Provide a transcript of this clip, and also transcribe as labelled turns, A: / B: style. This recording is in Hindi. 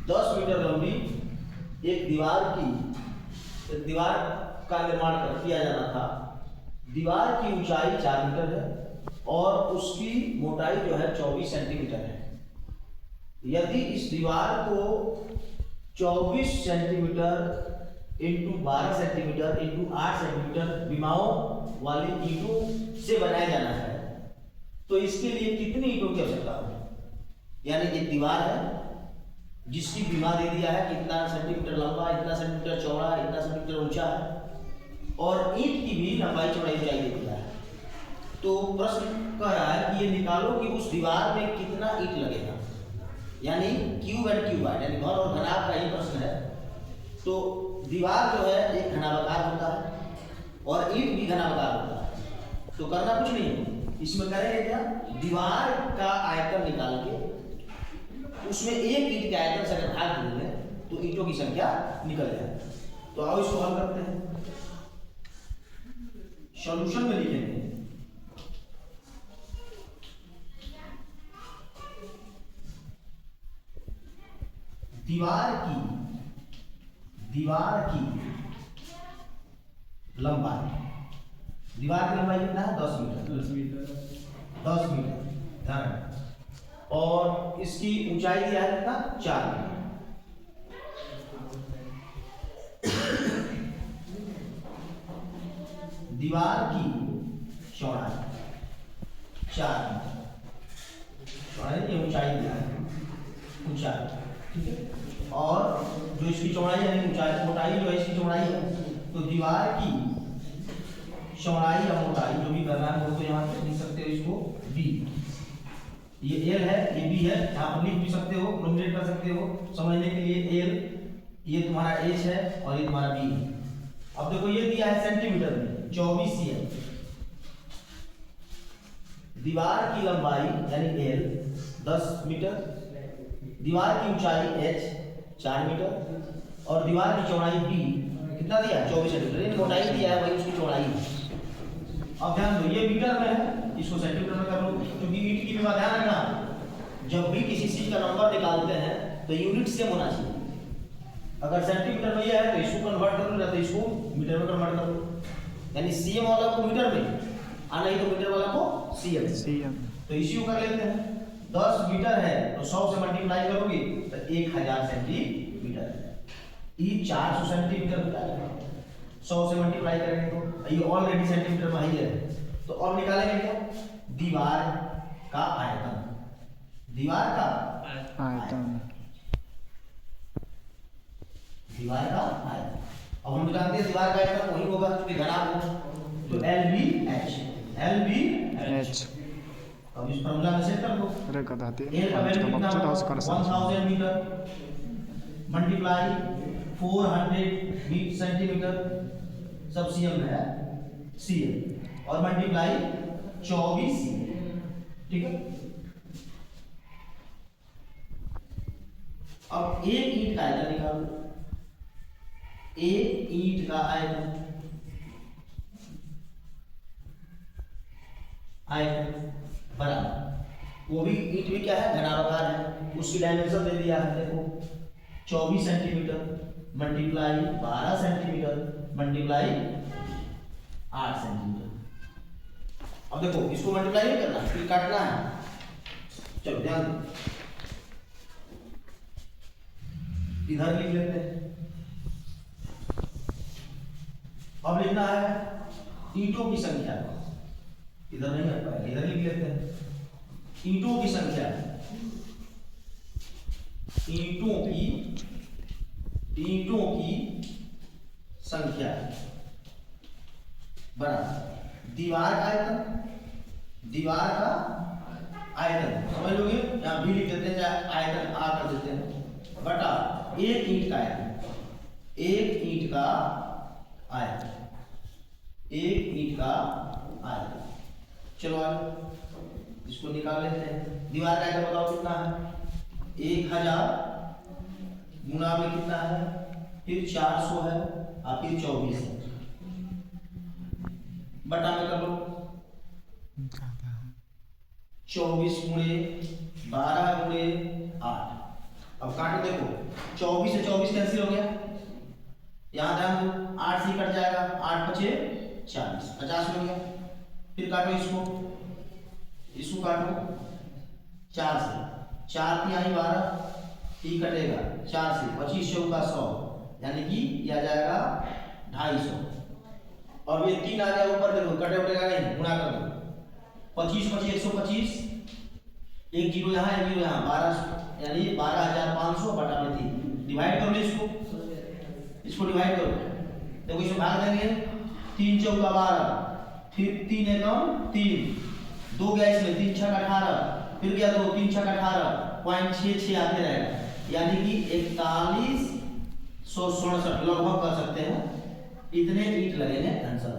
A: 10 मीटर लंबी एक दीवार का निर्माण किया जाना था। दीवार की ऊंचाई 4 मीटर है और उसकी मोटाई जो है 24 सेंटीमीटर है। यदि इस दीवार को 24 centimetre into 12 centimetre into 8 centimetre विमाओं वाली ईंटों से बनाया जाना है तो इसके लिए कितनी ईंटों की आवश्यकता होगी। यानी एक दीवार है जिसकी विमा दे दिया है कि इतना सेंटीमीटर लंबा, इतना सेंटीमीटर चौड़ा, इतना सेंटीमीटर ऊंचा है और ईंट की भी लंबाई चौड़ाई ऊंचाई दे दिया है। तो प्रश्न कह रहा है कि ये निकालो कि उस दीवार में कितना ईंट लगेगा, यानी क्यूब एंड क्यूबाइड यानी घन और घनाभ का ही प्रश्न है। तो दीवार जो है एक घनाभागार होता है और ईंट भी घनाभागार होता है। तो करना कुछ नहीं, इसमें करेंगे क्या, दीवार का आयतन निकाल के उसमें एक ईंट के आयतन से अगर भाग देंगे तो ईंटों की संख्या निकल जाए। तो आओ इसको हल करते हैं। सॉल्यूशन में लिखेंगे दीवार की लंबाई, दीवार की लंबाई कितना है 10 मीटर, 10 मीटर ध्यान, और इसकी ऊंचाई दिया है कितना 4 मीटर। दीवार की चौड़ाई 4 मीटर, चौड़ाई की ऊंचाई दिया है ऊंचाई, ठीक है। और जो इसकी चौड़ाई है ऊंचाई, मोटाई जो है इसकी चौड़ाई है, तो दीवार की चौड़ाई या मोटाई जो भी करना है वो तो यहाँ पे लिख सकते हो इसको b, ये l है, ये b है, यहाँ पर लिख भी सकते हो, नोमिनेट कर सकते हो समझने के लिए। l ये तुम्हारा h है और ये तुम्हारा b है। अब देखो ये दिया है सेंटीमीटर में 24 cm, दीवार की लंबाई यानी l 10 मीटर, दीवार की ऊंचाई h 4 मीटर और दीवार की चौड़ाई b कितना दिया 24 सेंटीमीटर। मोटाई दिया है वही उसकी चौड़ाई है। अब ध्यान दो ये मीटर में है, इसको सेंटीमीटर में कर लो क्योंकि ईंट की भी ध्यान रखना, जब भी किसी चीज का नंबर निकालते हैं तो यूनिट सेम होना चाहिए। अगर सेंटीमीटर में यह है तो इसको कन्वर्ट कर लो, या तो इसको मीटर में कन्वर्ट कर लो, यानी सीएम वाला को मीटर में और नहीं तो मीटर वाला को सीएम। तो इसी को कर लेते हैं। 10 मीटर है तो 100 से मल्टीप्लाई करोगे तो 1000 सेंटीमीटर, ये 400 सेंटीमीटर होता है। 100 से मल्टीप्लाई करेंगे तो ये ऑलरेडी सेंटीमीटर में ही है। तो अब निकालेंगे क्या, दीवार का आयतन, दीवार का आयतन, दीवार का आयतन। अब हम जानते हैं दीवार का आयतन वही होगा क्योंकि घनाभ है, तो LBH। अब इस फॉर्मूला में सेट कर दो, L का वैल्यू कितना होगा 1000 मीटर मल्टीप्लाई 400 सेंटीमीटर, सब सीएम में है सीएम, और मल्टीप्लाई 24 cm, ठीक है। अब एक ईंट का आयतन निकालो, एक ईंट का आयतन बराबर, वो भी ईंट भी क्या है घनाभागार है, उसकी डायमेंशन दे दिया है देखो 24 centimetre multiply 12 centimetre multiply 8 centimetre. अब देखो इसको मल्टीप्लाई नहीं करना, फिर काटना है। चलो ध्यान दो, इधर लिख लेते हैं। अब लिखना है ईंटों की संख्या, इधर नहीं आ पाएगा, इधर लिख लेते हैं ईंटों की संख्या, ईंटों की संख्या बराबर दीवार का आयतन, दीवार का आयतन समझ लोगे, यहाँ भी लिख देते हैं चाहे आयतन आ कर देते हैं, बटा एक ईंट का आयतन, एक ईंट का आयतन, एक ईंट का आयतन। चलो आगे इसको निकाल लेते हैं। दीवार का आयतन बताओ कितना है 1000 गुना में कितना है, फिर 400 है और फिर 24 है, बटा में कर लो 24 गुणे 12 गुणे 8, अब काटो, देखो 24 से 24 कैंसिल हो गया, यहाँ ध्यान दो 8 से कट जाएगा, 8 बचे 40, 50 हो गया। फिर काटो इसको काटो 4 से, 4 की आई 12, ये कटेगा 4 से, 25 चौका 100, यानी कि यह आ जाएगा 250। और ये 3 आ गया ऊपर, देखो कटे उटेगा नहीं, गुणा कर दो, 25 25 125, एक जीरो यहाँ एक जीरो यहाँ, 12 यानी 12,500 बटा में 3, डिवाइड कर लो इसको डिवाइड करो, देखो इसमें भाग देंगे, 3 चौका 12, फिर 3 एकम 3, 2 गया इसमें, 3 छक 18, फिर गया 2, 3 छक 18.66 आते रहेगा, यानी कि 4167 लगभग कर सकते हैं, इतने ईंट लगेंगे आंसर।